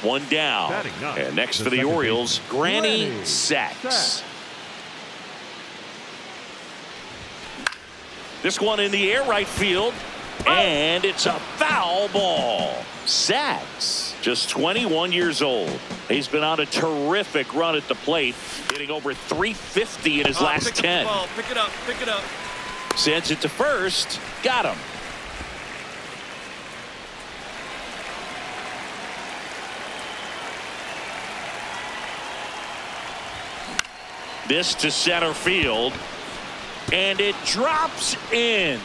One down. And next for the Orioles, Granny Sachs. This one in the air right field. And it's a foul ball. Sachs, just 21 years old. He's been on a terrific run at the plate, hitting over 350 in his last 10. Pick it up, pick it up. Sends it to first. Got him. This to center field. And it drops in.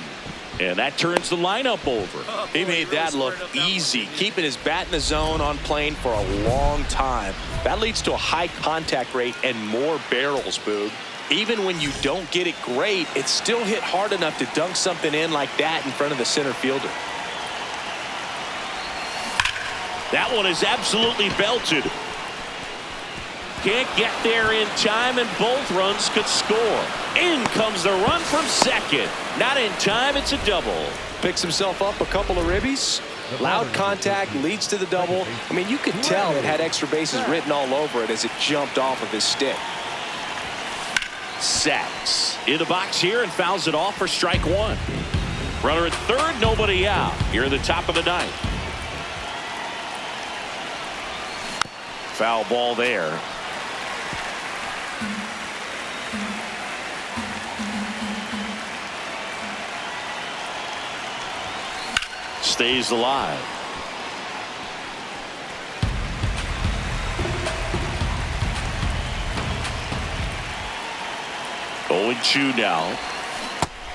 And that turns the lineup over. He made that look easy, keeping his bat in the zone on plane for a long time. That leads to a high contact rate and more barrels, Boog. Even when you don't get it great, it's still hit hard enough to dunk something in like that in front of the center fielder. That one is absolutely belted. Can't get there in time, and both runs could score. In comes the run from second. Not in time, it's a double. Picks himself up a couple of ribbies. Loud contact leads to the double. I mean, you could tell it had extra bases written all over it as it jumped off of his stick. Sachs in the box here and fouls it off for strike one. Runner at third, nobody out. Here at the top of the ninth. Foul ball there. Stays alive. Oh, 0-2 now.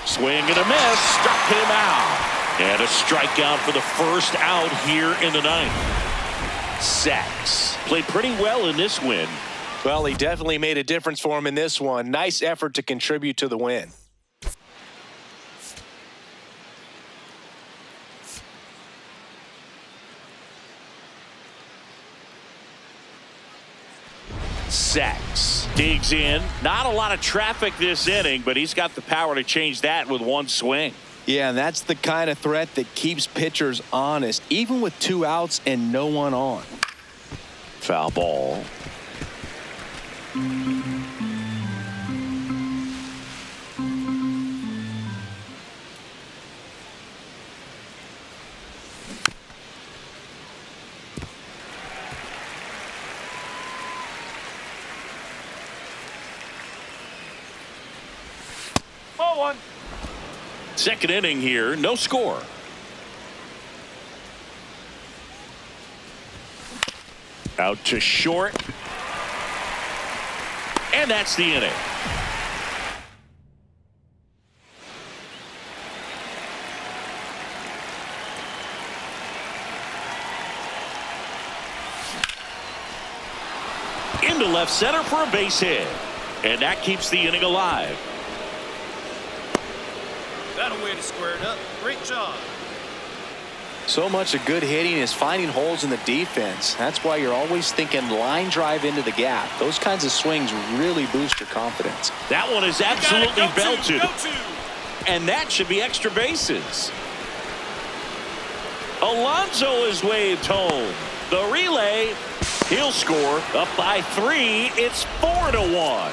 Swing and a miss. Struck him out. And a strikeout for the first out here in the ninth. Sachs played pretty well in this win. Well, he definitely made a difference for him in this one. Nice effort to contribute to the win. Sachs digs in. Not a lot of traffic this inning, but he's got the power to change that with one swing. Yeah, and that's the kind of threat that keeps pitchers honest, even with 2 outs and no one on. Foul ball. Second inning here, no score. Out to short. And that's the inning. Into left center for a base hit. And that keeps the inning alive. That'll way to square it up. Great job. So much of good hitting is finding holes in the defense. That's why you're always thinking line drive into the gap. Those kinds of swings really boost your confidence. That one is absolutely belted. And that should be extra bases. Alonso is waved home. The relay, he'll score. Up by 3. It's 4-1.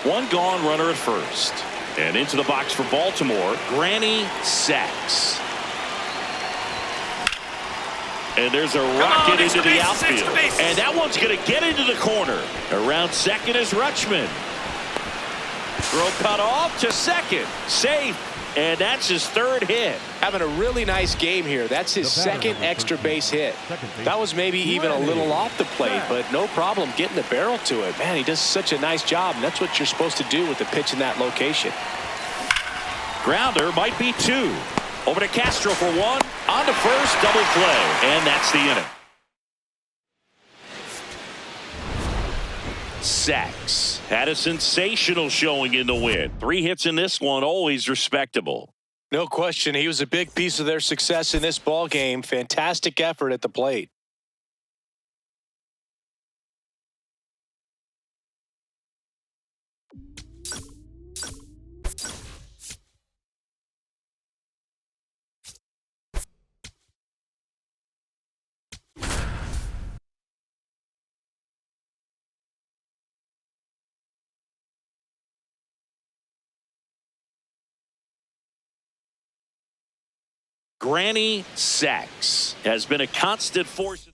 One gone, runner at first. And into the box for Baltimore, Granny Sachs. And there's a rocket into the outfield. And that one's going to get into the corner. Around second is Rutschman. Throw cut off to second. Safe. And that's his third hit. Having a really nice game here. That's his second extra base hit. That was maybe even a little off the plate, but no problem getting the barrel to it. Man, he does such a nice job, and that's what you're supposed to do with the pitch in that location. Grounder might be 2. Over to Castro for 1. On to first, double play. And that's the inning. Sachs had a sensational showing in the win. 3 hits in this one, always respectable. No question, he was a big piece of their success in this ball game. Fantastic effort at the plate. Granny Sachs has been a constant force.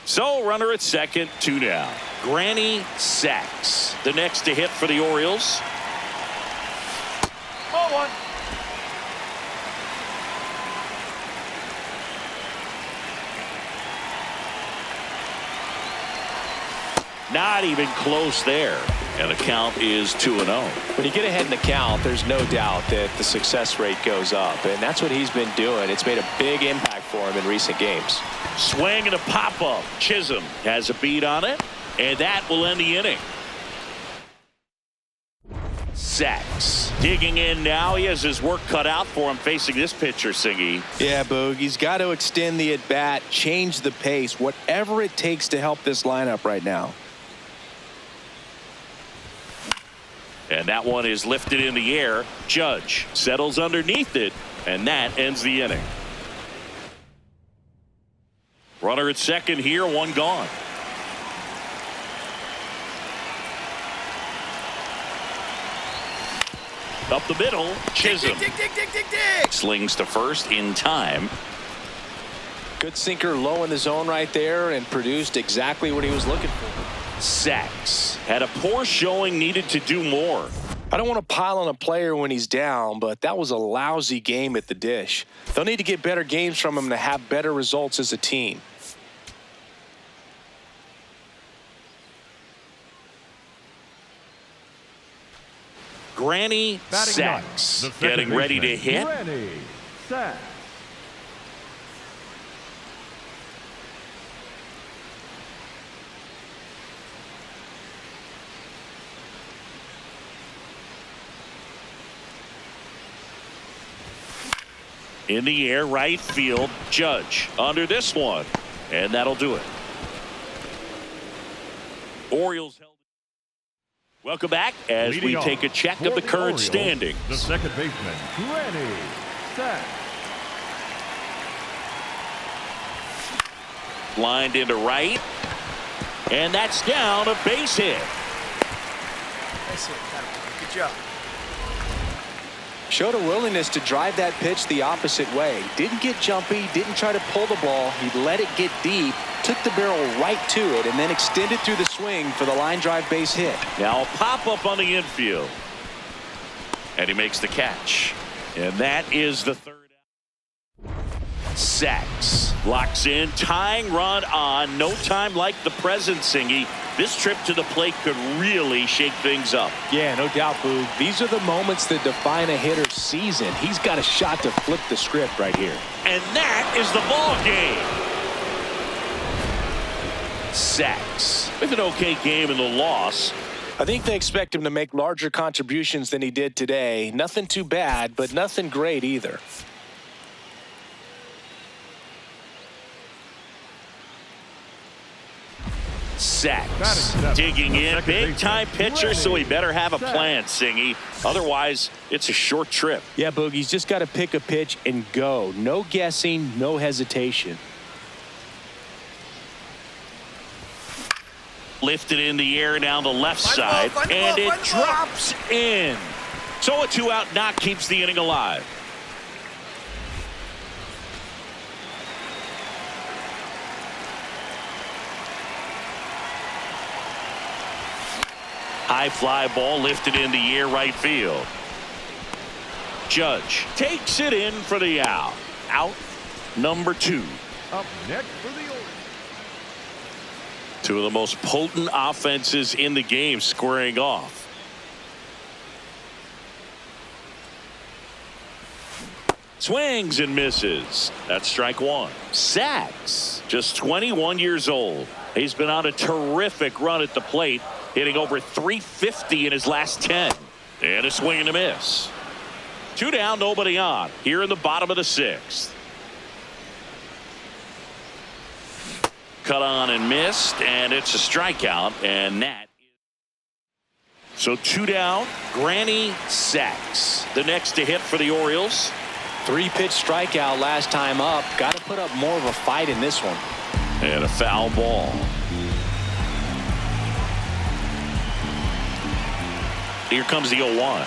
So runner at second, 2 down. Granny Sachs, the next to hit for the Orioles. Ball one. Not even close there. And the count is 2-0. When you get ahead in the count, there's no doubt that the success rate goes up, and that's what he's been doing. It's made a big impact for him in recent games. Swing and a pop-up. Chisholm has a beat on it, and that will end the inning. Sachs digging in now. He has his work cut out for him facing this pitcher, Singy. Yeah, Boog, he's got to extend the at-bat, change the pace, whatever it takes to help this lineup right now. And that one is lifted in the air. Judge settles underneath it, and that ends the inning. Runner at second here, 1 gone. Up the middle, Chisholm. Dig. Slings to first in time. Good sinker low in the zone right there and produced exactly what he was looking for. Sachs had a poor showing, needed to do more. I don't want to pile on a player when he's down, but that was a lousy game at the dish. They'll need to get better games from him to have better results as a team. Granny Sachs getting ready to hit. Granny Sachs. In the air, right field. Judge under this one, and that'll do it. Orioles held. Welcome back as we take a check of the current standings. The second baseman, Granny Sachs. Lined into right, and that's down, a base hit. That's it. Good job. Showed a willingness to drive that pitch the opposite way. Didn't get jumpy, didn't try to pull the ball. He let it get deep, took the barrel right to it, and then extended through the swing for the line drive base hit. Now a pop up on the infield, and he makes the catch, and that is the third. Sachs locks in, tying run on. No time like the present, Singy. This trip to the plate could really shake things up. Yeah, no doubt, Boog. These are the moments that define a hitter's season. He's got a shot to flip the script right here. And that is the ball game. Sachs with an okay game in the loss. I think they expect him to make larger contributions than he did today. Nothing too bad, but nothing great either. Sachs digging in, big time pitcher, so he better have a plan, Singy. Otherwise, it's a short trip. Yeah, Boogie's just got to pick a pitch and go. No guessing, no hesitation. Lifted in the air down the left side, and it drops in. So a 2-out knock keeps the inning alive. High fly ball lifted in the air, right field. Judge takes it in for the out. Out number 2. Up next for the Orioles. Two of the most potent offenses in the game squaring off. Swings and misses. That's strike 1. Sachs, just 21 years old. He's been on a terrific run at the plate, hitting over 350 in his last 10. And a swing and a miss. 2 down, nobody on. Here in the bottom of the 6th. Cut on and missed, and it's a strikeout, and that. So 2 down, Granny Sachs, the next to hit for the Orioles. 3-pitch strikeout last time up. Got to put up more of a fight in this one. And a foul ball. Here comes the 0-1.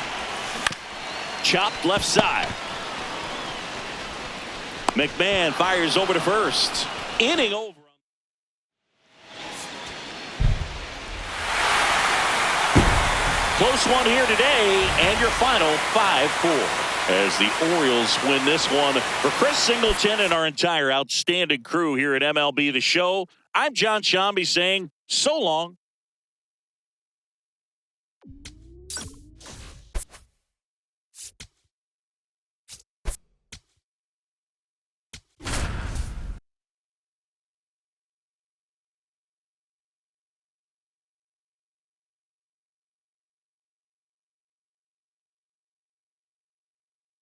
Chopped left side. McMahon fires over to first. Inning over. Close one here today, and your final 5-4. As the Orioles win this one. For Chris Singleton and our entire outstanding crew here at MLB The Show, I'm John Shambi saying so long.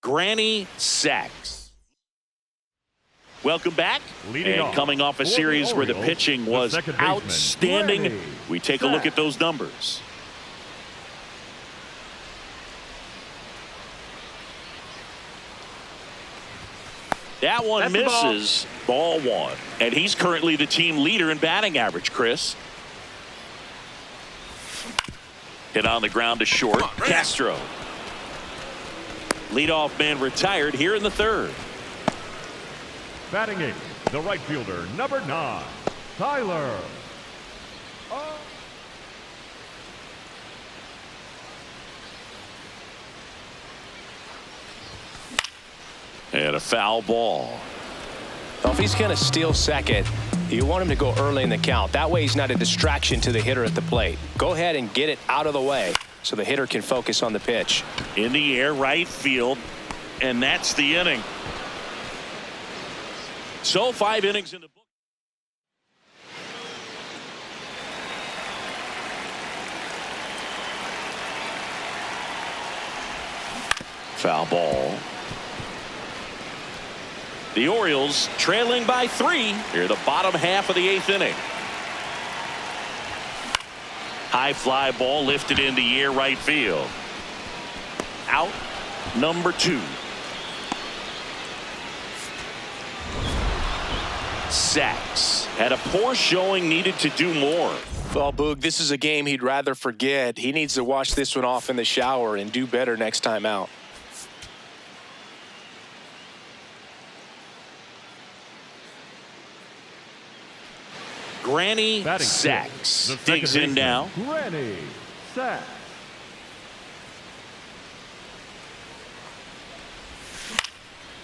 Granny Sacks. Welcome back. And coming off a series where the pitching was outstanding, we take a look at those numbers. That one misses. Ball one. And he's currently the team leader in batting average, Chris. Hit on the ground to short. Castro. Leadoff man retired here in the third. Batting eighth, the right fielder, number 9, Tyler. And a foul ball. Well, if he's going to steal second, you want him to go early in the count. That way he's not a distraction to the hitter at the plate. Go ahead and get it out of the way so the hitter can focus on the pitch. In the air, right field, and that's the inning. So 5 innings in the book. Foul ball. The Orioles trailing by 3 here the bottom half of the 8th inning. High fly ball lifted in the air, right field. Out number 2. Sacks had a poor showing, needed to do more. Well, Boog, this is a game he'd rather forget. He needs to wash this one off in the shower and do better next time out. Granny Sacks digs in now. Granny Sacks.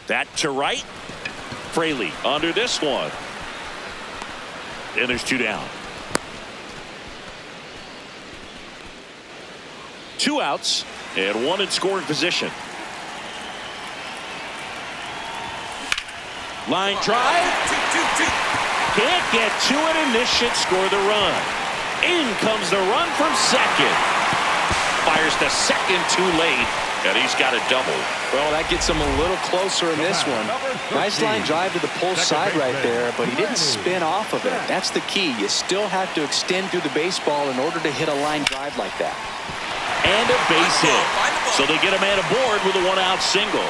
That to right. Fraley under this one. And there's 2 down. 2 outs and 1 in scoring position. Line drive. Can't get to it, and this should score the run. In comes the run from second. Fires to second too late, and he's got a double. Well, that gets him a little closer in this one. Nice line drive to the pull side right there, but he didn't spin off of it. That's the key. You still have to extend through the baseball in order to hit a line drive like that. And a base hit. So they get a man aboard with a 1-out single.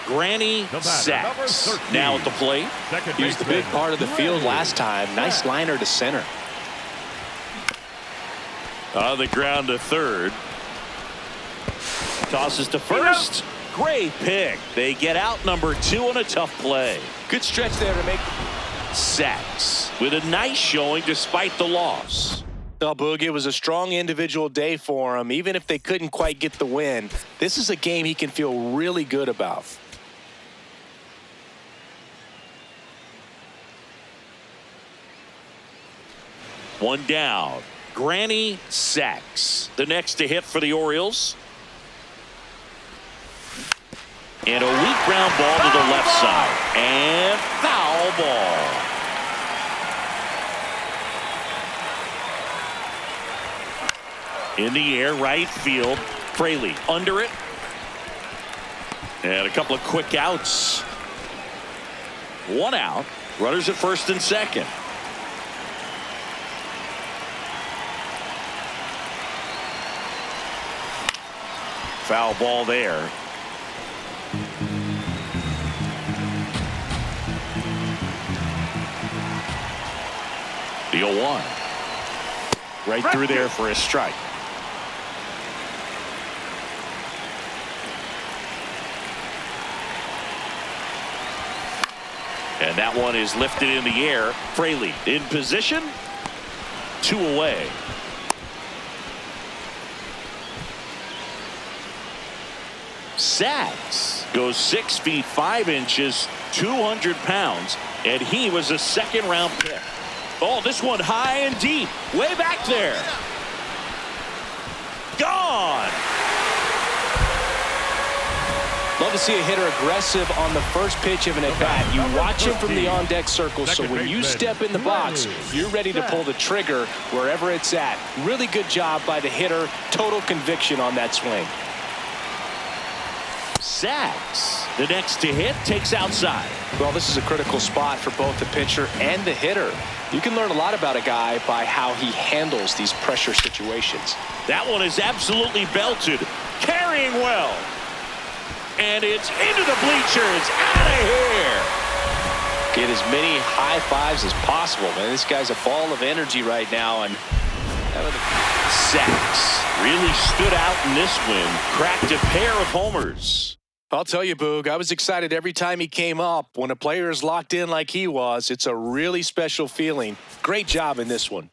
Granny Sacks now at the plate. He was the big part of the field last time. Nice liner to center. On the ground to third. Tosses to first. Great pick. They get out number 2 on a tough play. Good stretch there to make. Sacks with a nice showing despite the loss. Well, Boog, it was a strong individual day for him. Even if they couldn't quite get the win, this is a game he can feel really good about. One down. Granny Sacks, the next to hit for the Orioles. And a weak ground ball to the left side. And foul ball. In the air, right field. Fraley under it. And a couple of quick outs. 1 out. Runners at first and second. Foul ball there. The 0-1. Right through there for a strike. And that one is lifted in the air. Fraley in position. 2 away. Sacks goes 6 feet 5 inches, 200 pounds, and he was a second-round pick. Oh, this one high and deep, way back there. Gone. Love to see a hitter aggressive on the first pitch of an at-bat. You watch him from the on-deck circle, so when you step in the box, you're ready to pull the trigger wherever it's at. Really good job by the hitter. Total conviction on that swing. Sacks. The next to hit takes outside. Well, this is a critical spot for both the pitcher and the hitter. You can learn a lot about a guy by how he handles these pressure situations. That one is absolutely belted. Carrying well. And it's into the bleachers. Out of here. Get as many high fives as possible, man. This guy's a ball of energy right now. And Sacks really stood out in this win. Cracked a pair of homers. I'll tell you, Boog, I was excited every time he came up. When a player is locked in like he was, it's a really special feeling. Great job in this one.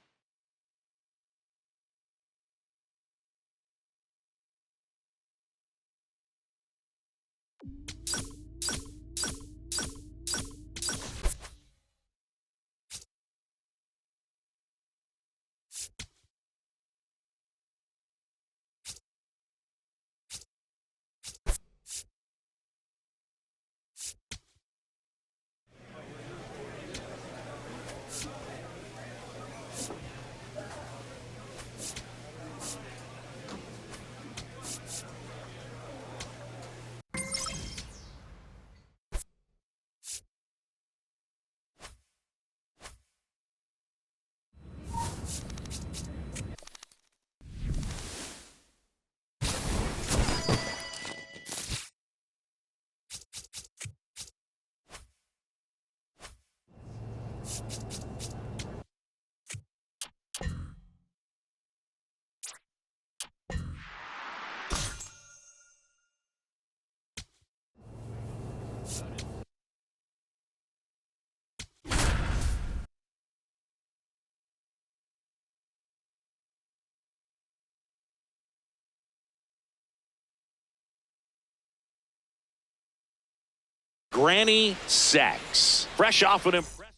Granny Sacks. Fresh off an impressive.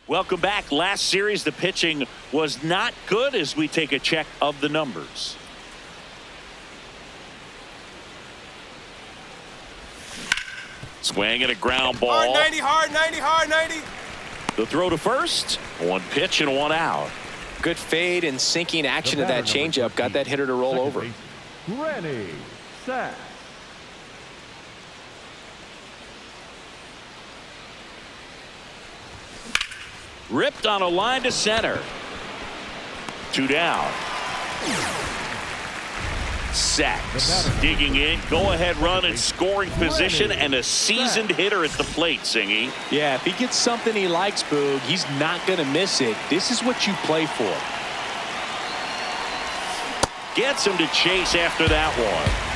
Welcome back. Last series, the pitching was not good as we take a check of the numbers. Swing and a ground ball. Hard 90, hard 90, hard 90. The throw to first. 1 pitch and 1 out. Good fade and sinking action of that changeup got that hitter to roll over. Granny Sacks. Ripped on a line to center. 2 down. Sacks digging in, go-ahead run in scoring position, and a seasoned hitter at the plate, Singy. Yeah, if he gets something he likes, Boog, he's not going to miss it. This is what you play for. Gets him to chase after that one.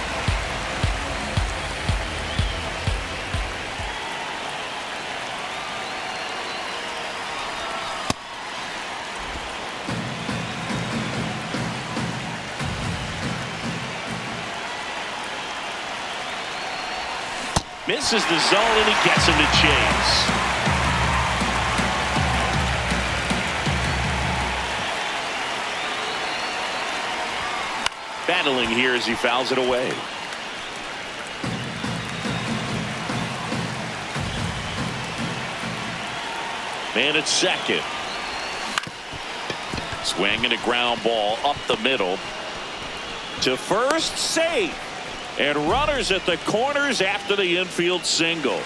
Misses the zone, and he gets him to chase. Battling here as he fouls it away. Man at second. Swinging a ground ball up the middle. To first, safe. And runners at the corners after the infield single.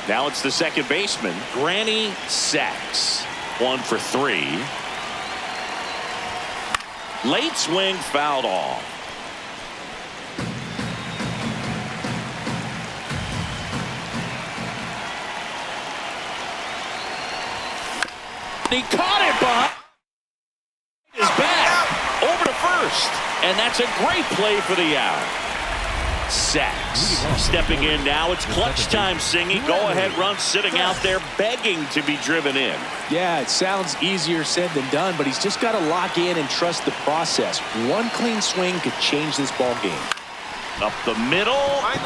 Now it's the second baseman, Granny Sacks. 1 for 3. Late swing fouled off. He caught it behind his back. Over to first. And that's a great play for the out. sacks. Stepping in now, it's clutch time singing. Go-ahead run sitting out there begging to be driven in. Yeah, it sounds easier said than done, but he's just got to lock in and trust the process. One clean swing could change this ball game. Up the middle,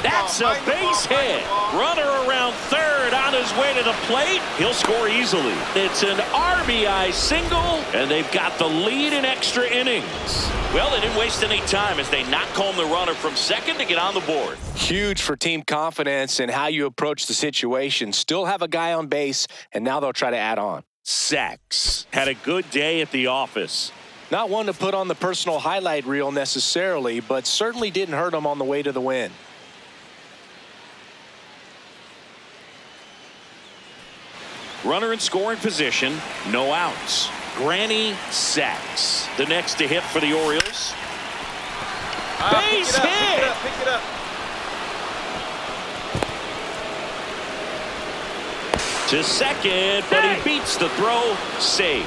that's a base hit. Runner around third on his way to the plate. He'll score easily. It's an RBI single, and they've got the lead in extra innings. Well, they didn't waste any time as they knock home the runner from second to get on the board. Huge for team confidence and how you approach the situation. Still have a guy on base, and now they'll try to add on. Sacks had a good day at the office. Not one to put on the personal highlight reel necessarily, but certainly didn't hurt him on the way to the win. Runner in scoring position, no outs. Granny sacks. The next to hit for the Orioles. Base hit! Pick it up. To second, but he beats the throw. Save.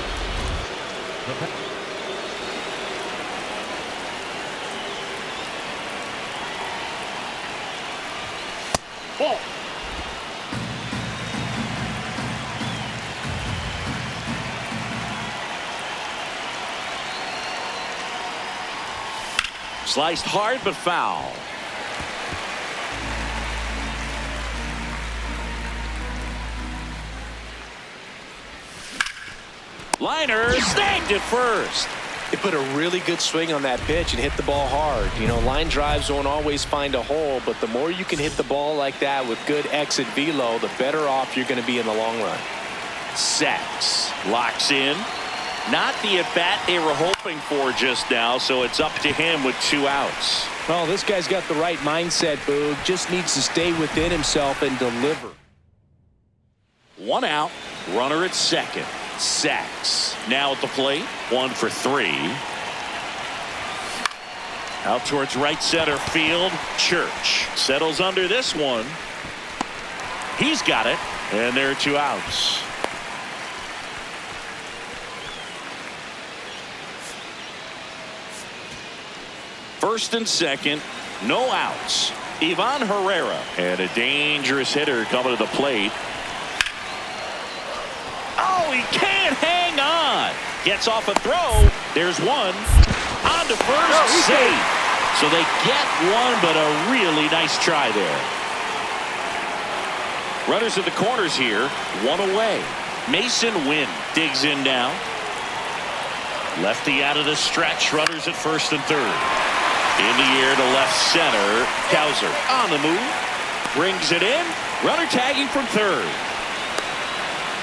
Ball. Sliced hard but foul. Liner snagged it first. He put a really good swing on that pitch and hit the ball hard. You know, line drives won't always find a hole, but the more you can hit the ball like that with good exit velo, the better off you're going to be in the long run. Sacks. Locks in. Not the at-bat they were hoping for just now, so it's up to him with 2 outs. Well, this guy's got the right mindset, Boog. Just needs to stay within himself and deliver. 1 out. Runner at second. Sacks. Now at the plate. 1 for 3. Out towards right center field. Church settles under this one. He's got it. And there are 2 outs. First and second. No outs. Ivan Herrera. And a dangerous hitter coming to the plate. Oh, he can't hang on. Gets off a throw. There's one. On to first. Safe. So they get one, but a really nice try there. Runners at the corners here. 1 away. Mason Wynn digs in now. Lefty out of the stretch. Runners at first and third. In the air to left center. Cowser on the move. Brings it in. Runner tagging from third.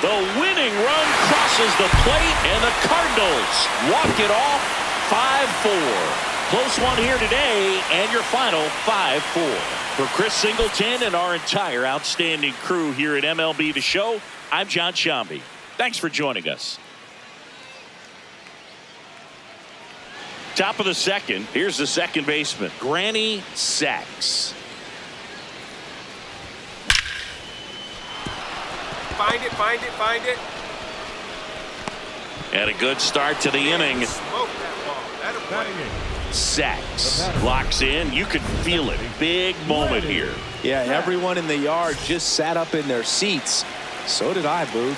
The winning run crosses the plate, and the Cardinals walk it off 5-4. Close one here today, and your final 5-4. For Chris Singleton and our entire outstanding crew here at MLB The Show, I'm John Shambi. Thanks for joining us. Top of the second. Here's the second baseman, Granny Sacks. Find it, find it, find it. And a good start to the inning. Smoke that ball. That'll play. Sacks. Locks in. You could feel it. Big moment here. Yeah, everyone in the yard just sat up in their seats. So did I, Boog.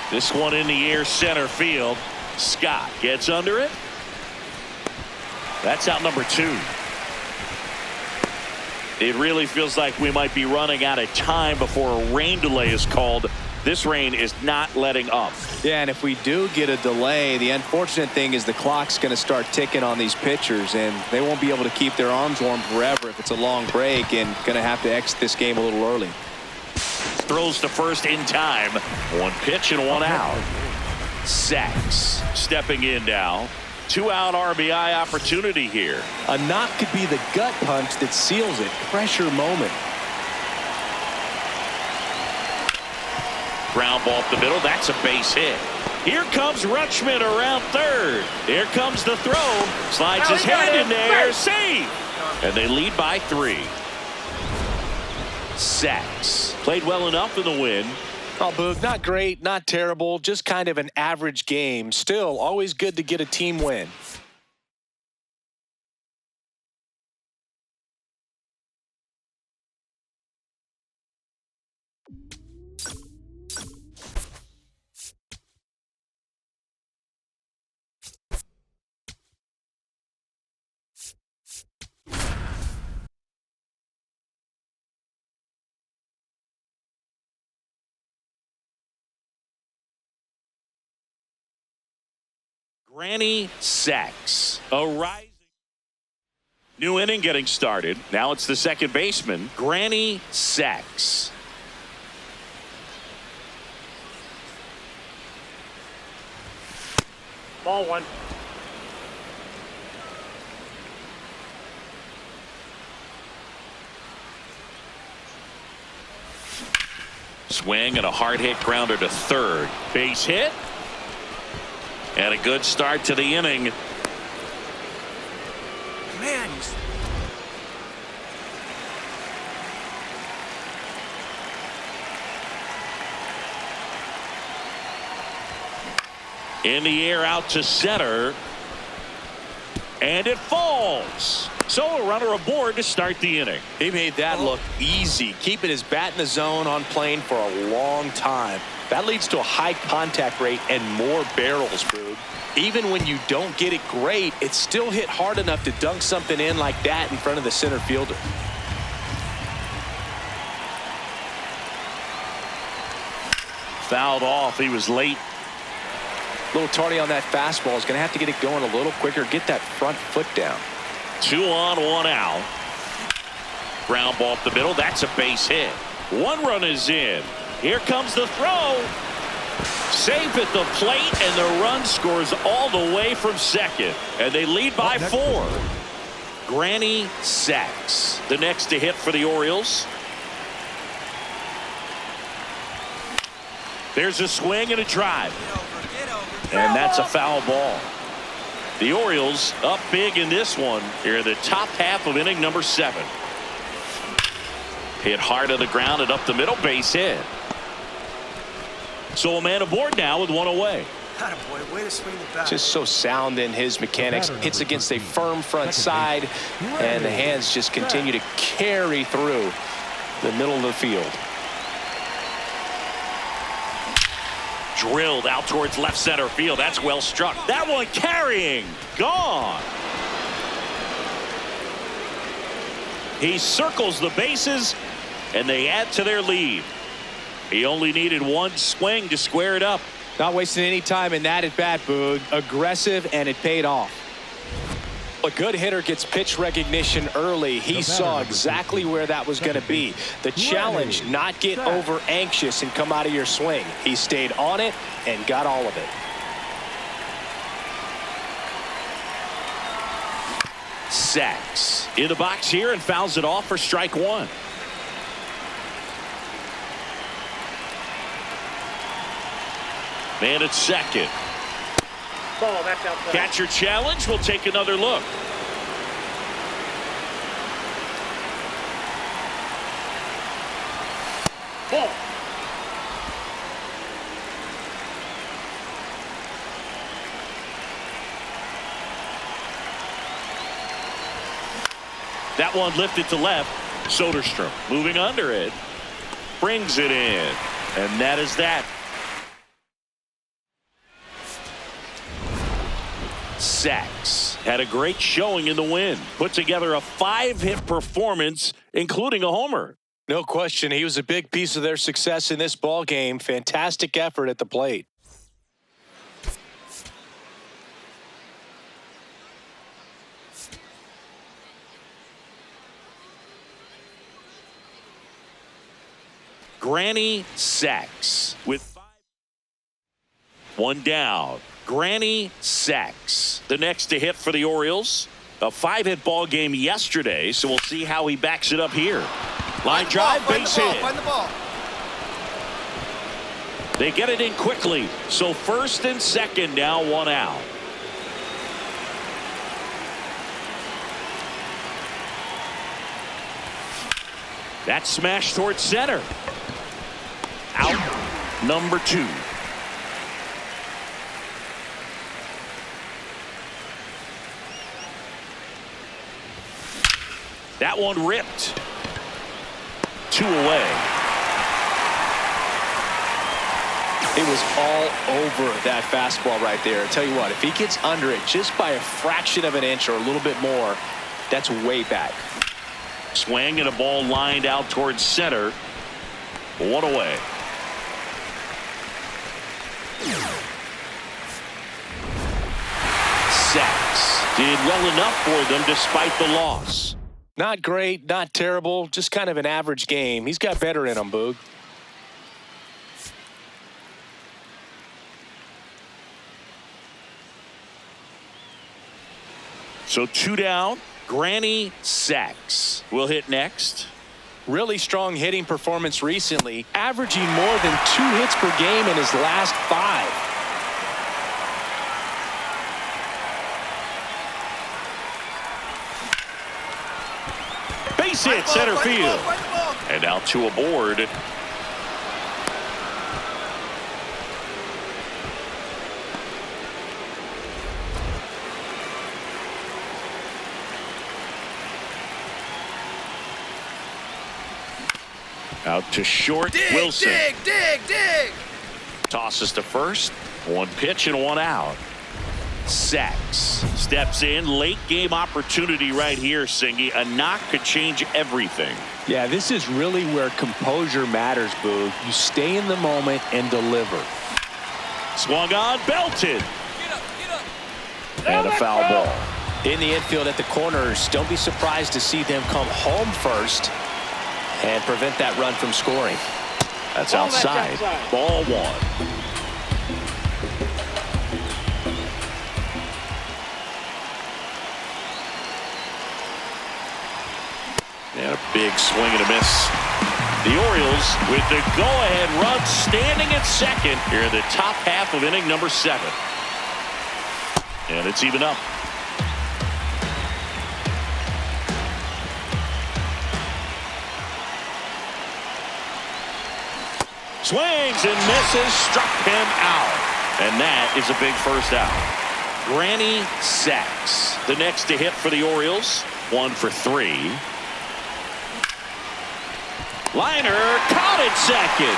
This one in the air center field. Scott gets under it. That's out number 2. It really feels like we might be running out of time before a rain delay is called. This rain is not letting up. Yeah, and if we do get a delay, the unfortunate thing is the clock's going to start ticking on these pitchers, and they won't be able to keep their arms warm forever if it's a long break, and going to have to exit this game a little early. Throws to first in time. 1 pitch and 1 out. Sacks stepping in now. 2-out RBI opportunity here. A knock could be the gut punch that seals it. Pressure moment. Ground ball up the middle. That's a base hit. Here comes Rutschman around third. Here comes the throw. Slides his hand in there. Save. And they lead by 3. Sacks. Played well enough in the win. Oh, Boog, not great, not terrible, just kind of an average game. Still, always good to get a team win. Granny Sachs, a rising. New inning getting started. Now it's the second baseman, Granny Sachs. Ball one. Swing and a hard hit grounder to third. Base hit. And a good start to the inning. Man, In the air out to center. And it falls. So a runner aboard to start the inning. He made that look easy, keeping his bat in the zone on plane for a long time. That leads to a high contact rate and more barrels, Boog. Even when you don't get it great, it's still hit hard enough to dunk something in like that in front of the center fielder. Fouled off. He was late. A little tardy on that fastball. Is going to have to get it going a little quicker. Get that front foot down. 2 on, 1 out. Ground ball up the middle. That's a base hit. 1 run is in. Here comes the throw. Safe at the plate, and the run scores all the way from second. And they lead by 4. Granny Sachs, the next to hit for the Orioles. There's a swing and a drive. And that's a foul ball. The Orioles up big in this one here in the top half of inning number 7. Hit hard to the ground and up the middle, base hit. So a man aboard now with 1 away. attaboy, way to swing the bat. Just so sound in his mechanics. Hits against a firm front side, and the hands just continue to carry through the middle of the field. Drilled out towards left center field. That's well struck. That one carrying. Gone. He circles the bases, and they add to their lead. He only needed 1 swing to square it up. Not wasting any time in that at bat, Boog. Aggressive, and it paid off. A good hitter gets pitch recognition early. He saw exactly where that was going to be. The challenge, not get over anxious and come out of your swing. He stayed on it and got all of it. Sachs in the box here and fouls it off for strike 1. Man at second. Ball, that's outside. Catcher challenge. We'll take another look. Ball. That one lifted to left. Soderstrom moving under it. Brings it in. And that is that. Sachs had a great showing in the win. Put together a 5-hit performance, including a homer. No question, he was a big piece of their success in this ball game. Fantastic effort at the plate. Granny Sachs with 5. 1 down. Granny Sachs, the next to hit for the Orioles. A 5-hit ball game yesterday, so we'll see how he backs it up here. Line drive, base hit. Find the ball. They get it in quickly, so first and second now, 1 out. That smash towards center. Out. number 2. That one ripped. 2 away. It was all over that fastball right there. I tell you what, if he gets under it just by a fraction of an inch or a little bit more, that's way back. Swing and a ball lined out towards center. 1 away. Sacks did well enough for them despite the loss. Not great, not terrible, just kind of an average game. He's got better in him, Boog. So 2 down. Granny Sacks will hit next. Really strong hitting performance recently, averaging more than 2 hits per game in his last 5. Base hit center field. And now 2 aboard. Out to short. Wilson. Dig. Tosses to first. 1 pitch and 1 out. Sacks steps in. Late game opportunity right here, Singy. A knock could change everything. Yeah, this is really where composure matters, Boog. You stay in the moment and deliver. Swung on, belted. And a foul ball. In the infield at the corners, don't be surprised to see them come home first and prevent that run from scoring. That's outside. Ball 1. And a big swing and a miss. The Orioles with the go-ahead run standing at second here in the top half of inning number 7. And it's even up. Swings and misses, struck him out. And that is a big first out. Granny Sacks, the next to hit for the Orioles. 1 for 3. Liner caught at second.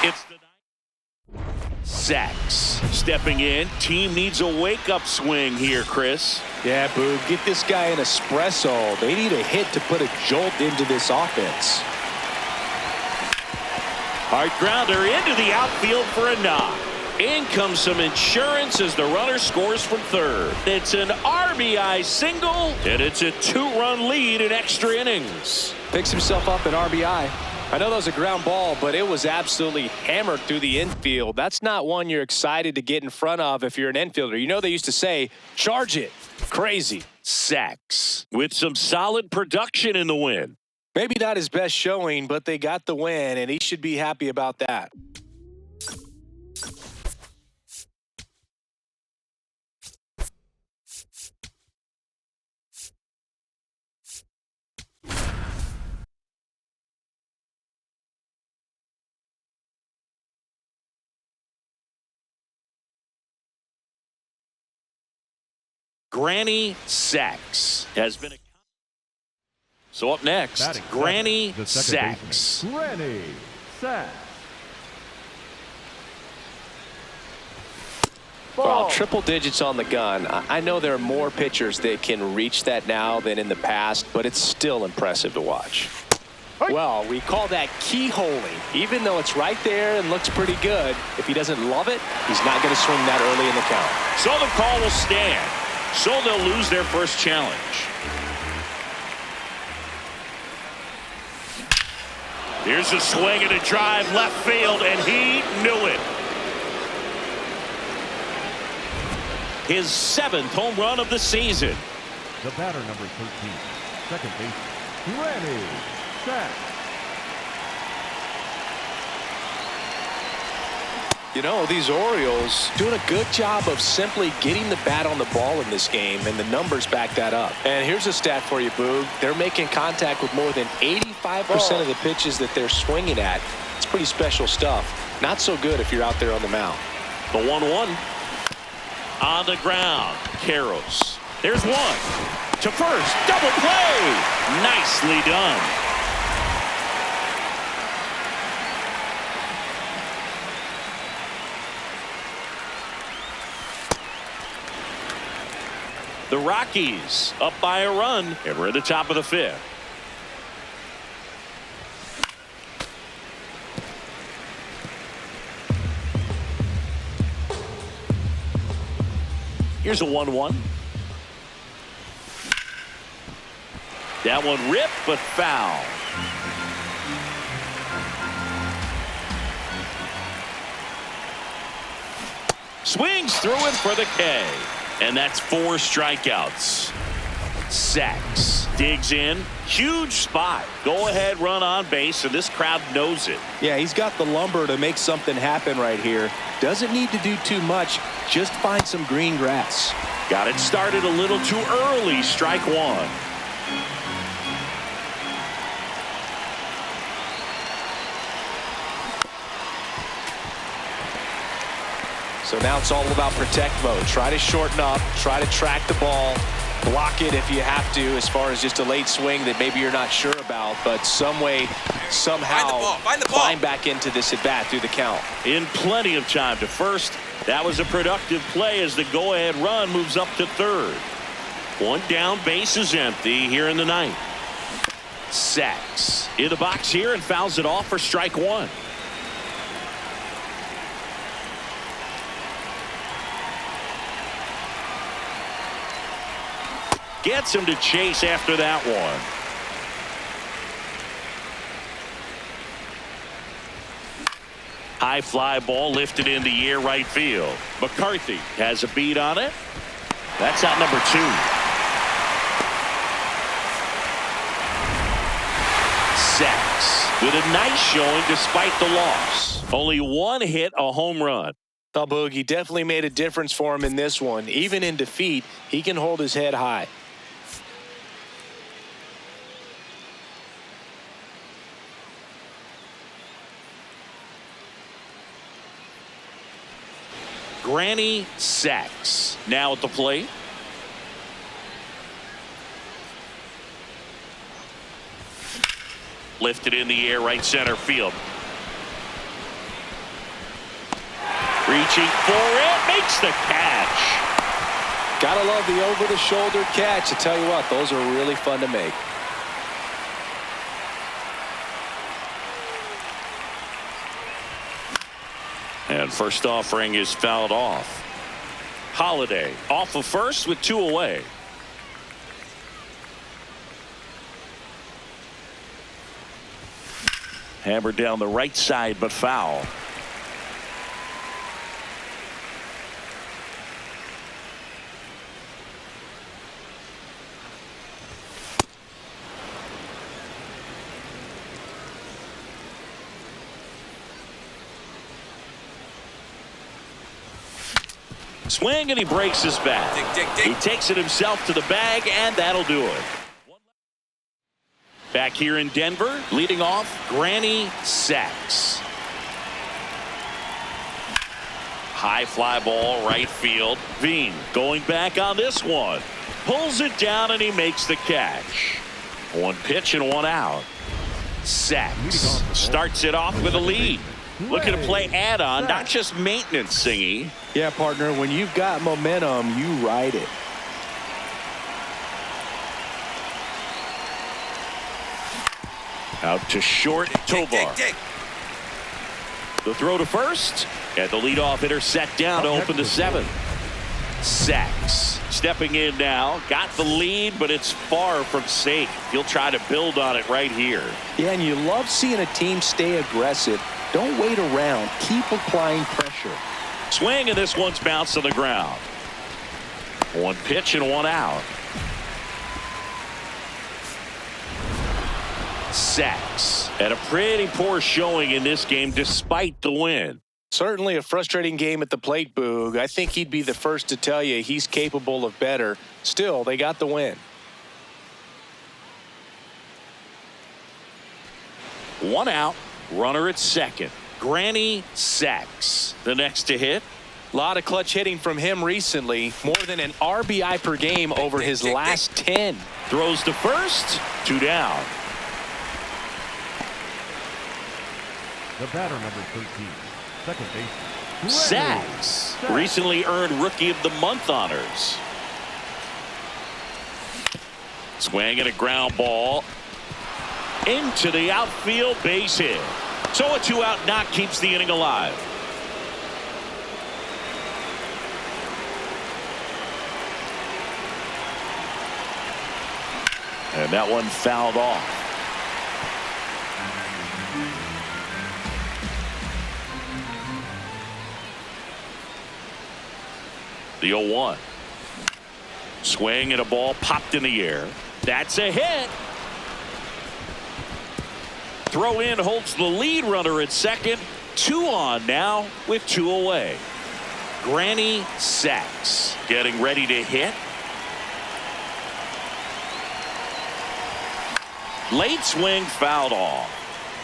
It's the Sacks stepping in. Team needs a wake-up swing here, Chris. Yeah, Boog, get this guy an espresso. They need a hit to put a jolt into this offense. Hard grounder into the outfield for a knock. In comes some insurance as the runner scores from third. It's an RBI single, and it's a 2-run lead in extra innings. Picks himself up an RBI. I know that was a ground ball, but it was absolutely hammered through the infield. That's not one you're excited to get in front of if you're an infielder. You know they used to say, charge it. Crazy. Sacks with some solid production in the win. Maybe not his best showing, but they got the win, and he should be happy about that. Granny Sacks has been a... So up next, Granny Sacks. Granny Sacks. Well, triple digits on the gun. I know there are more pitchers that can reach that now than in the past, but it's still impressive to watch. Well, we call that keyholing. Even though it's right there and looks pretty good, if he doesn't love it, he's not going to swing that early in the count. So the call will stand. So they'll lose their first challenge. Here's a swing and a drive left field, and he knew it. His 7th home run of the season. The batter number 13, second baseman, Granny Sacks. You know, these Orioles doing a good job of simply getting the bat on the ball in this game, and the numbers back that up. And here's a stat for you, Boog. They're making contact with more than 85% of the pitches that they're swinging at. It's pretty pretty special stuff. Not so good if you're out there on the mound. The 1-1 on the ground. Karros. There's one to first. Double play. Nicely done. The Rockies up by a run, and we're at the top of the 5th. Here's a 1-1. That one ripped, but foul. Swings through it for the K. And that's 4 strikeouts. Sacks. Digs in. Huge spot. Go ahead, run on base, and this crowd knows it. Yeah, he's got the lumber to make something happen right here. Doesn't need to do too much. Just find some green grass. Got it started a little too early. Strike 1. So now it's all about protect mode. Try to shorten up. Try to track the ball. Block it if you have to, as far as just a late swing that maybe you're not sure about. But some way, somehow, find back into this at bat through the count. In plenty of time to first. That was a productive play as the go-ahead run moves up to third. One down, base is empty here in the 9th. Sacks in the box here and fouls it off for strike 1. Gets him to chase after that one. High fly ball lifted in the air right field. McCarthy has a beat on it. That's out number 2. Sacks with a nice showing despite the loss. Only 1 hit, a home run. The Boogie definitely made a difference for him in this one. Even in defeat, he can hold his head high. Granny Sacks now at the plate. Lifted in the air right center field. Reaching for it, makes the catch. Gotta love the over-the-shoulder catch. I tell you what, those are really fun to make. And first offering is fouled off. Holiday off of first with 2 away. Hammered down the right side, but foul. Swing, and he breaks his bat. He takes it himself to the bag, and that'll do it. Back here in Denver, leading off, Granny Sacks. High fly ball, right field. Veen going back on this one. Pulls it down, and he makes the catch. 1 pitch and 1 out. Sacks starts it off with a lead. Looking to play add-on, not just maintenance, Singy. Yeah, partner, when you've got momentum, you ride it. Out to short, Tovar. The throw to first, and the leadoff hitter set down to open the 7th. Sacks stepping in now, got the lead, but it's far from safe. He'll try to build on it right here. Yeah, and you love seeing a team stay aggressive. Don't wait around. Keep applying pressure. Swing, and this one's bounced on the ground. 1 pitch and 1 out. Sacks. And a pretty poor showing in this game despite the win. Certainly a frustrating game at the plate, Boog. I think he'd be the first to tell you he's capable of better. Still, they got the win. 1 out. Runner at second. Granny Sacks, the next to hit. A lot of clutch hitting from him recently. More than an RBI per game over his last 10. Throws to first. 2 down. The batter, number 13, second baseman. Sacks recently earned Rookie of the Month honors. Swing and a ground ball into the outfield, base hit. So a 2-out knock keeps the inning alive. And that one fouled off. The 0-1. Swing and a ball popped in the air. That's a hit. Throw in holds the lead runner at second. 2 on now with 2 away. Granny Sacks getting ready to hit. Late swing fouled off.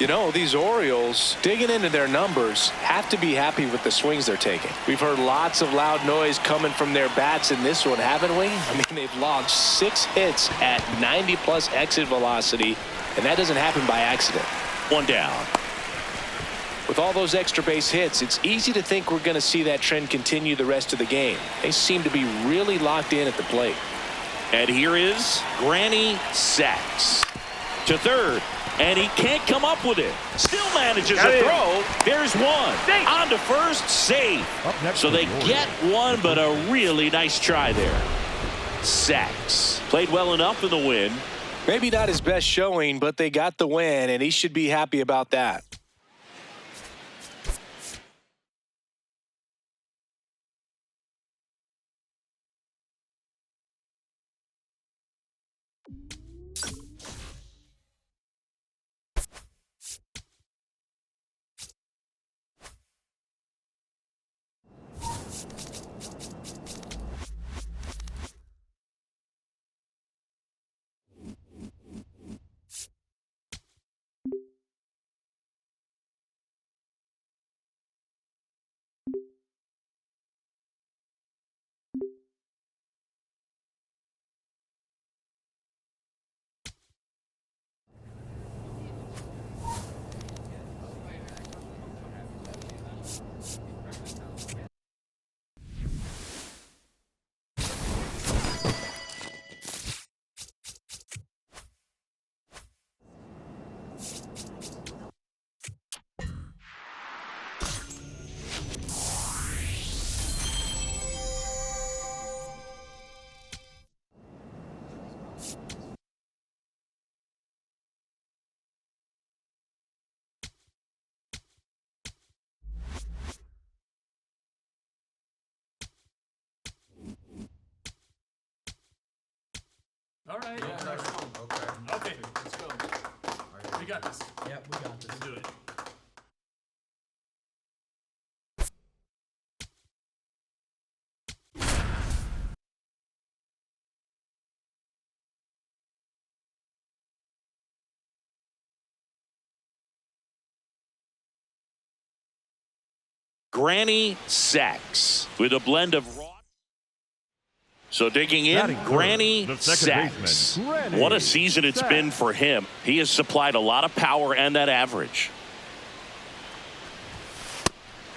You know, these Orioles, digging into their numbers, have to be happy with the swings they're taking. We've heard lots of loud noise coming from their bats in this one, haven't we? I mean, they've logged 6 hits at 90-plus exit velocity, and that doesn't happen by accident. 1 down. With all those extra base hits, it's easy to think we're going to see that trend continue the rest of the game. They seem to be really locked in at the plate. And here is Granny Sacks to third. And he can't come up with it. Still manages a throw. There's one. On to first, safe. So they get one, but a really nice try there. Sacks played well enough in the win. Maybe not his best showing, but they got the win, and he should be happy about that. All right. Yeah, okay. Let's go. We got this. Yeah, we got this. Let's do it. Granny Sacks with a blend of raw. So digging in, Granny Sacks. What a season it's been for him. He has supplied a lot of power and that average.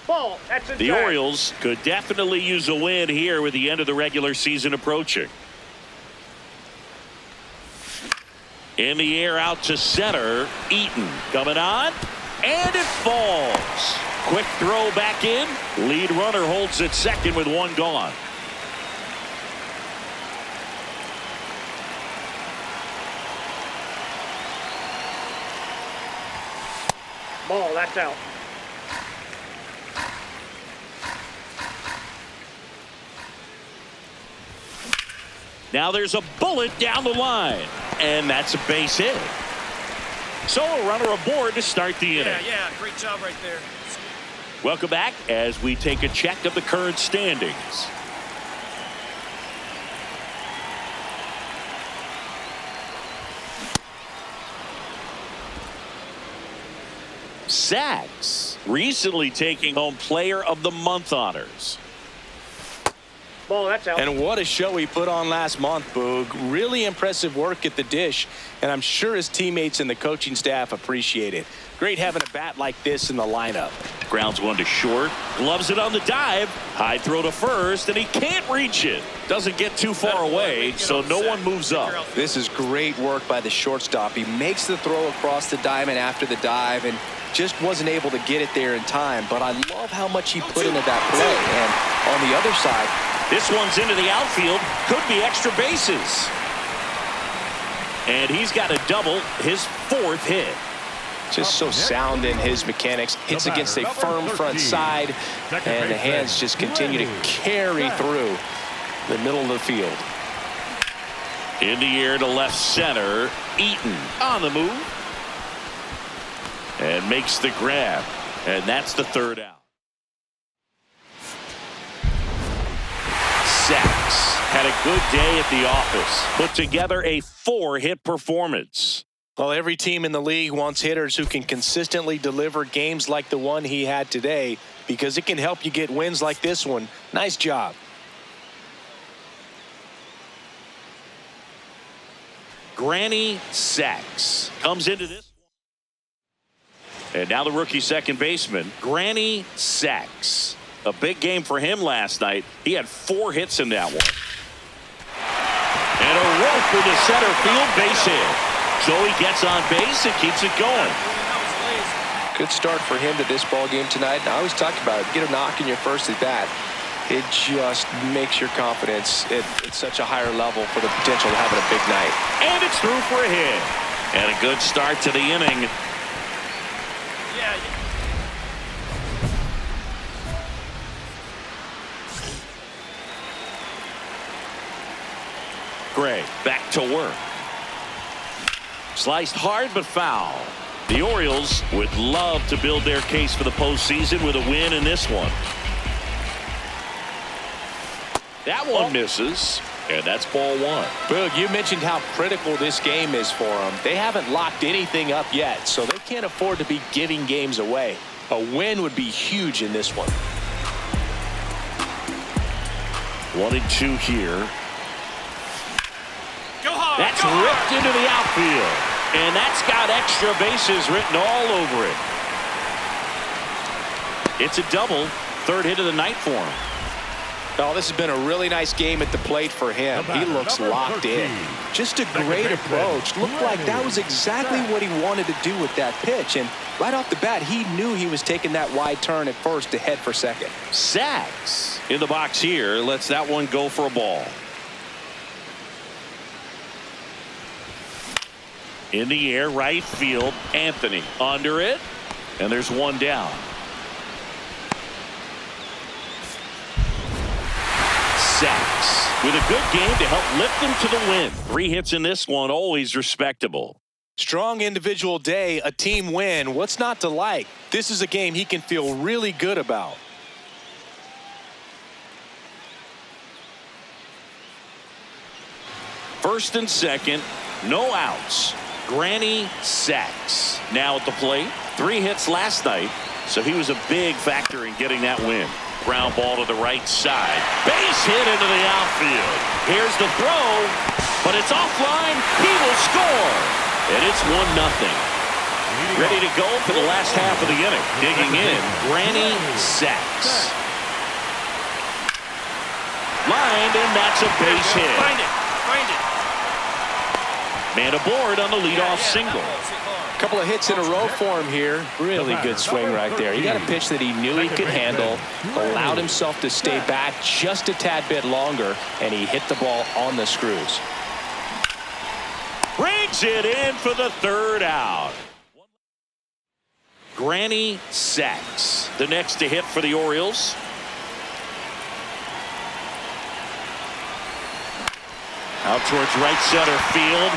Ball. That's The Orioles could definitely use a win here with the end of the regular season approaching. In the air out to center. Eaton coming on. And it falls. Quick throw back in. Lead runner holds it second with 1 gone. Ball. That's out. Now there's a bullet down the line. And that's a base hit. So a runner aboard to start the inning. Yeah, great job right there. Welcome back as we take a check of the current standings. sacks, recently taking home Player of the Month honors. Ball, that's out. And what a show he put on last month, Boog. Really impressive work at the dish, and I'm sure his teammates and the coaching staff appreciate it. Great having a bat like this in the lineup. Grounds one to short, gloves it on the dive, high throw to first, and he can't reach it. Doesn't get too far away, so no one moves up. This is great work by the shortstop. He makes the throw across the diamond after the dive and just wasn't able to get it there in time. But I love how much he put into that play. And on the other side, this one's into the outfield, could be extra bases. And he's got a double, his 4th hit. Just so sound in his mechanics. Hits against a firm front side, and the hands just continue to carry through the middle of the field. In the air to left center, Eaton on the move. And makes the grab. And that's the 3rd out. Sacks had a good day at the office. Put together a 4-hit performance. Well, every team in the league wants hitters who can consistently deliver games like the one he had today, because it can help you get wins like this one. Nice job. Granny Sacks comes into this one. And now the rookie second baseman, Granny Sacks. A big game for him last night. He had 4 hits in that one. And a rope into center field, base hit. So he gets on base and keeps it going. Good start for him to this ball game tonight. And I always talk about it. Get a knock in your first at bat. It just makes your confidence at such a higher level for the potential of having a big night. And it's through for a hit. And a good start to the inning. Gray back to work. Sliced hard but foul. The Orioles would love to build their case for the postseason with a win in this one. That one misses, and that's ball 1. Boog, you mentioned how critical this game is for them. They haven't locked anything up yet, so they can't afford to be giving games away. A win would be huge in this one. 1-2 here. That's Go hard. ripped into the outfield. And that's got extra bases written all over it. It's a double. 3rd hit of the night for him. Oh, this has been a really nice game at the plate for him. He looks locked in. Just a great approach. Looked like that was exactly what he wanted to do with that pitch. And right off the bat, he knew he was taking that wide turn at first to head for second. Sacks in the box here. Lets that one go for a ball. In the air, right field, Anthony under it, and there's one down. Sacks with a good game to help lift them to the win. 3 hits in this one, always respectable. Strong individual day, a team win. What's not to like? This is a game he can feel really good about. First and second, no outs. Granny Sacks now at the plate. 3 hits last night, so he was a big factor in getting that win. Ground ball to the right side. Base hit into the outfield. Here's the throw, but it's offline. He will score, and it's 1-0. Ready to go for the last half of the inning. Digging in, Granny Sacks. Lined, and that's a base hit. Find it. Man aboard on the leadoff single. A couple of hits in a row for him here. Really good swing right there. He got a pitch that he knew he could handle, allowed himself to stay back just a tad bit longer, and he hit the ball on the screws. Brings it in for the 3rd out. Granny Sacks, the next to hit for the Orioles. Out towards right center field.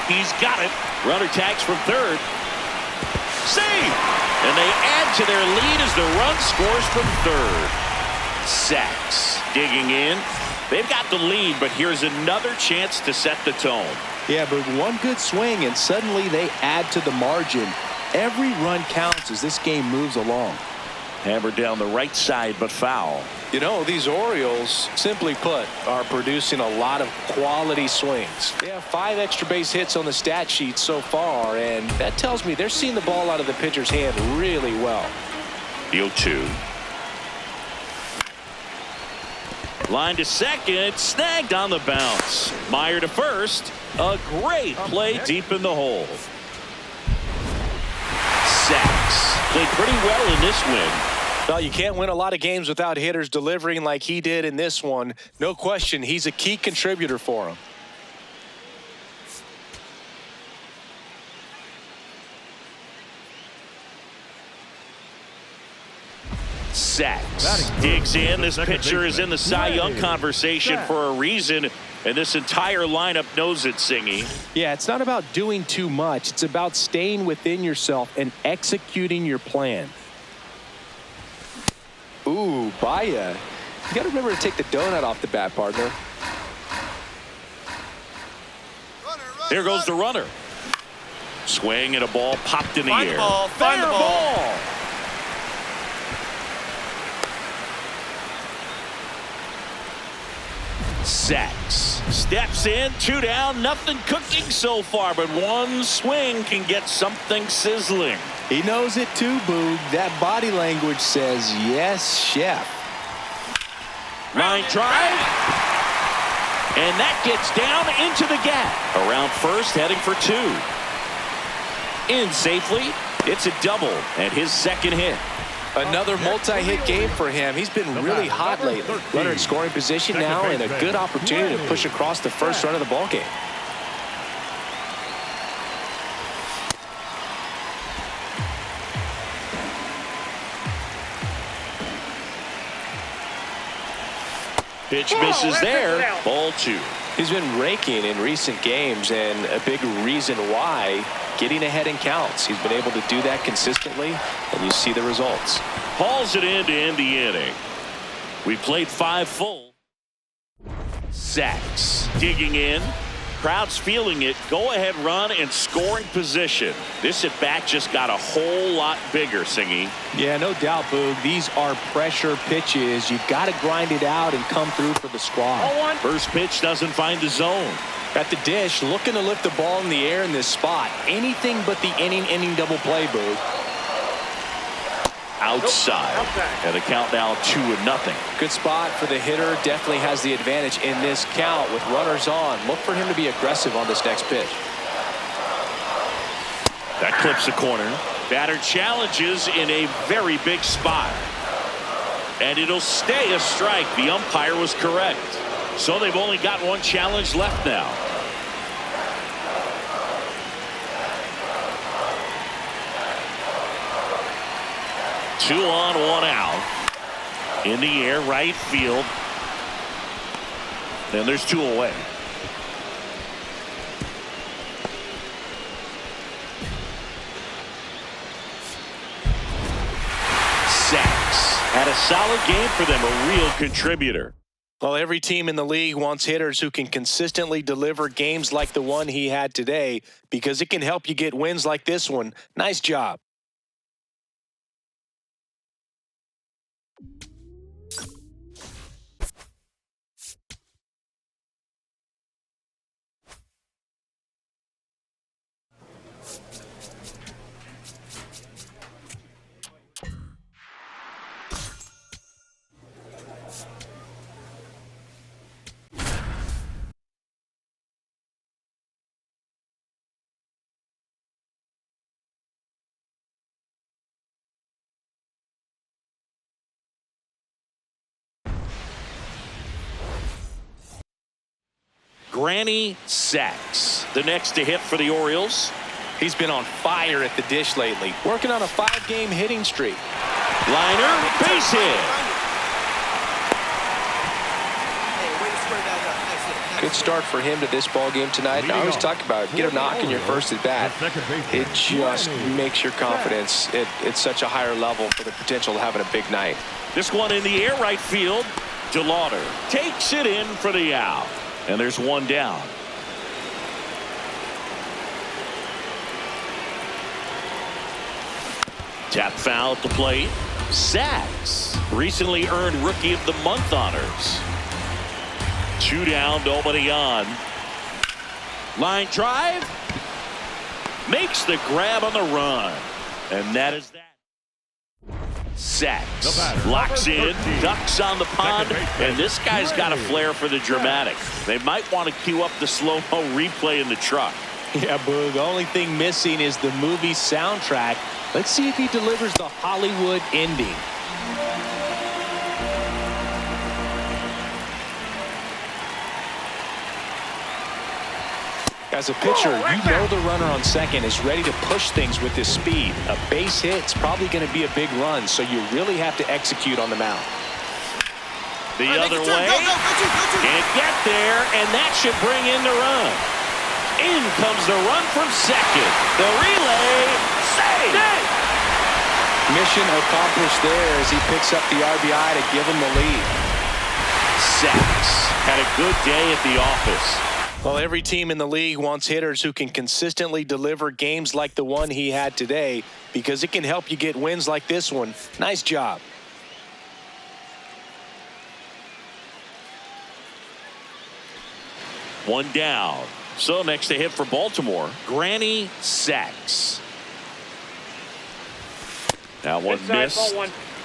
He's got it. Runner tags from 3rd. Save! And they add to their lead as the run scores from 3rd. Sacks digging in. They've got the lead, but here's another chance to set the tone. Yeah, but one good swing and suddenly they add to the margin. Every run counts as this game moves along. Hammered down the right side, but foul. You know, these Orioles, simply put, are producing a lot of quality swings. They have 5 extra base hits on the stat sheet so far, and that tells me they're seeing the ball out of the pitcher's hand really well. The 0-2. Line to second, snagged on the bounce. Meyer to first. A great play deep in the hole. Sacks. Played pretty well in this win. Well, you can't win a lot of games without hitters delivering like he did in this one. No question, he's a key contributor for him. Sacks. Digs in. This pitcher is in the Cy Young conversation for a reason, and this entire lineup knows it, Singy. Yeah, it's not about doing too much. It's about staying within yourself and executing your plan. Ooh, Baya. You got to remember to take the donut off the bat, partner. There goes the runner. Swing and a ball popped in the air. Find the ball. Sacks. Steps in, 2 down, nothing cooking so far, but one swing can get something sizzling. He knows it too, Boog. That body language says, yes, chef. Line drive. And that gets down into the gap. Around first, heading for 2. In safely. It's a double and his second hit. Another multi-hit game for him. He's been really hot lately. Runner in scoring position now and a good opportunity to push across the first run of the ballgame. Pitch misses there. Ball 2. He's been raking in recent games, and a big reason why, getting ahead in counts. He's been able to do that consistently, and you see the results. Hauls it in to end the inning. We played 5 full. Sacks. Digging in. Crowd's feeling it. Go-ahead run and scoring position. This at-bat just got a whole lot bigger, Singy. Yeah, no doubt, Boog. These are pressure pitches. You've got to grind it out and come through for the squad. First pitch doesn't find the zone. At the dish, looking to lift the ball in the air in this spot. Anything but the inning double play, Boog. Outside. And the count now 2-0. Good spot for the hitter. Definitely has the advantage in this count with runners on. Look for him to be aggressive on this next pitch. That clips the corner. Batter challenges in a very big spot. And it'll stay a strike. The umpire was correct. So they've only got one challenge left now. Two on, 1 out. In the air, right field. And there's 2 away. Sacks. Had a solid game for them, a real contributor. Well, every team in the league wants hitters who can consistently deliver games like the one he had today, because it can help you get wins like this one. Nice job. Granny Sacks, the next to hit for the Orioles. He's been on fire at the dish lately, working on a 5-game hitting streak. Liner, base hit. Good start for him to this ball game tonight. I always talk about it. Get a knock in your first at bat. It just makes your confidence at such a higher level for the potential of having a big night. This one in the air, right field. DeLauder takes it in for the out. And there's 1 down. Tap foul at the plate. Sacks. Recently earned Rookie of the Month honors. 2 down, nobody on. Line drive. Makes the grab on the run. And that is that. Sacks. Locks in. Ducks on the pond. And this guy's got a flair for the dramatic. They might want to cue up the slow-mo replay in the truck. Yeah, Boog. Only thing missing is the movie soundtrack. Let's see if he delivers the Hollywood ending. As a pitcher, you know the runner on second is ready to push things with his speed. A base hit's probably going to be a big run, so you really have to execute on the mound. The other way. Can't get there, and that should bring in the run. In comes the run from second. The relay. Save! Mission accomplished there as he picks up the RBI to give him the lead. Sacks had a good day at the office. Well, every team in the league wants hitters who can consistently deliver games like the one he had today, because it can help you get wins like this one. Nice job. One down. So next to hit for Baltimore, Granny Sacks. Now one missed.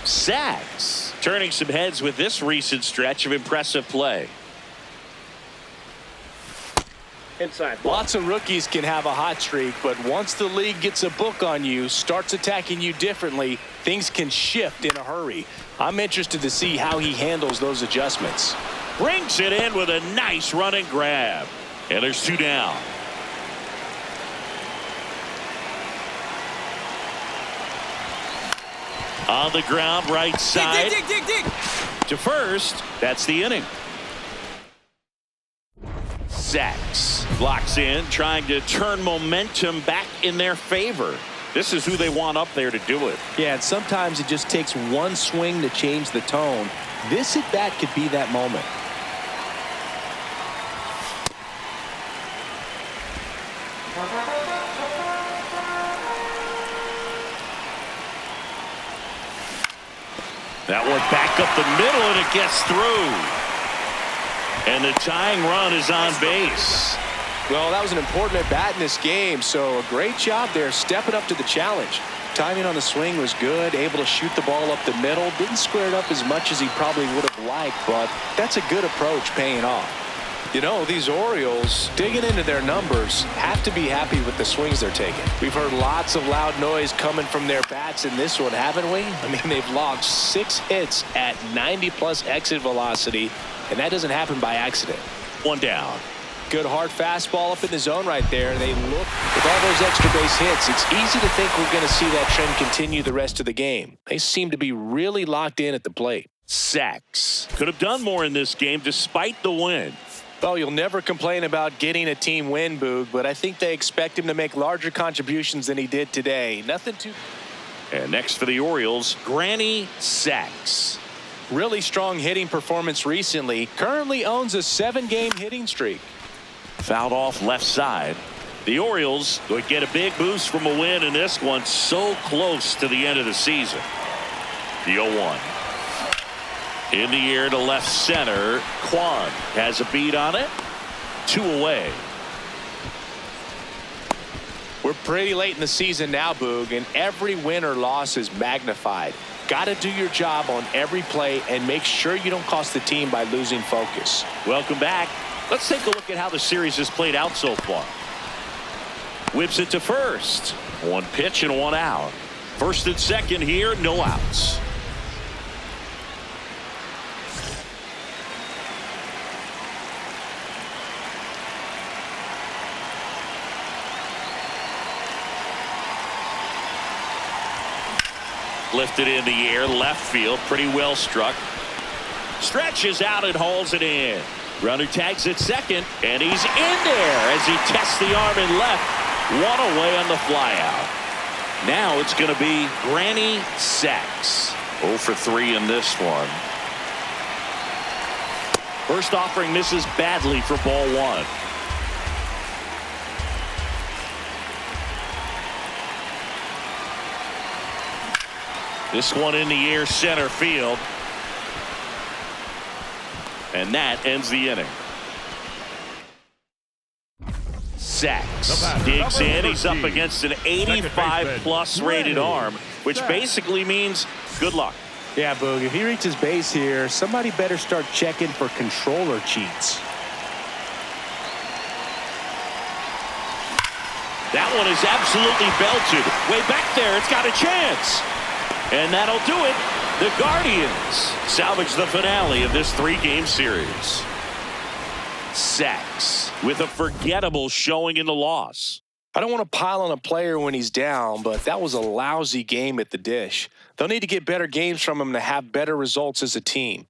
Sacks turning some heads with this recent stretch of impressive play. Inside. Lots of rookies can have a hot streak, but once the league gets a book on you, starts attacking you differently, things can shift in a hurry. I'm interested to see how he handles those adjustments. Brings it in with a nice run and grab. And there's 2 down. On the ground, right side. Dig. To first. That's the inning. Sacks blocks in, trying to turn momentum back in their favor. This is who they want up there to do it. Yeah, and sometimes it just takes one swing to change the tone. This at bat could be that moment. That one back up the middle, and it gets through. And the tying run is on base. Well, that was an important at bat in this game, so a great job there stepping up to the challenge. Timing on the swing was good, able to shoot the ball up the middle. Didn't square it up as much as he probably would have liked, but that's a good approach paying off. You know, these Orioles, digging into their numbers, have to be happy with the swings they're taking. We've heard lots of loud noise coming from their bats in this one, haven't we? I mean, they've logged 6 hits at 90-plus exit velocity, and that doesn't happen by accident. 1 down. Good hard fastball up in the zone right there. They look with all those extra base hits. It's easy to think we're going to see that trend continue the rest of the game. They seem to be really locked in at the plate. Sacks could have done more in this game despite the win. Well, you'll never complain about getting a team win, Boog, but I think they expect him to make larger contributions than he did today. Nothing too. And next for the Orioles, Granny Sacks. Really strong hitting performance recently. Currently owns a 7-game hitting streak. Fouled off left side. The Orioles would get a big boost from a win in this one, so close to the end of the season. The 0-1. In the air to left center. Kwan has a beat on it. 2 away. We're pretty late in the season now, Boog, and every win or loss is magnified. Got to do your job on every play and make sure you don't cost the team by losing focus. Welcome back. Let's take a look at how the series has played out so far. Whips it to first. 1 pitch and 1 out. First and second here, no outs. Lifted in the air, left field, pretty well struck. Stretches out and hauls it in. Runner tags at second, and he's in there as he tests the arm in left. 1 away on the flyout. Now it's going to be Granny Sacks. 0 for 3 in this one. First offering misses badly for ball 1. This one in the air center field. And that ends the inning. Sacks digs in. He's up against an 85-plus rated arm, which basically means good luck. Yeah, Boog, if he reaches base here, somebody better start checking for controller cheats. That one is absolutely belted. Way back there, it's got a chance. And that'll do it. The Guardians salvage the finale of this 3-game series. Sacks with a forgettable showing in the loss. I don't want to pile on a player when he's down, but that was a lousy game at the dish. They'll need to get better games from him to have better results as a team.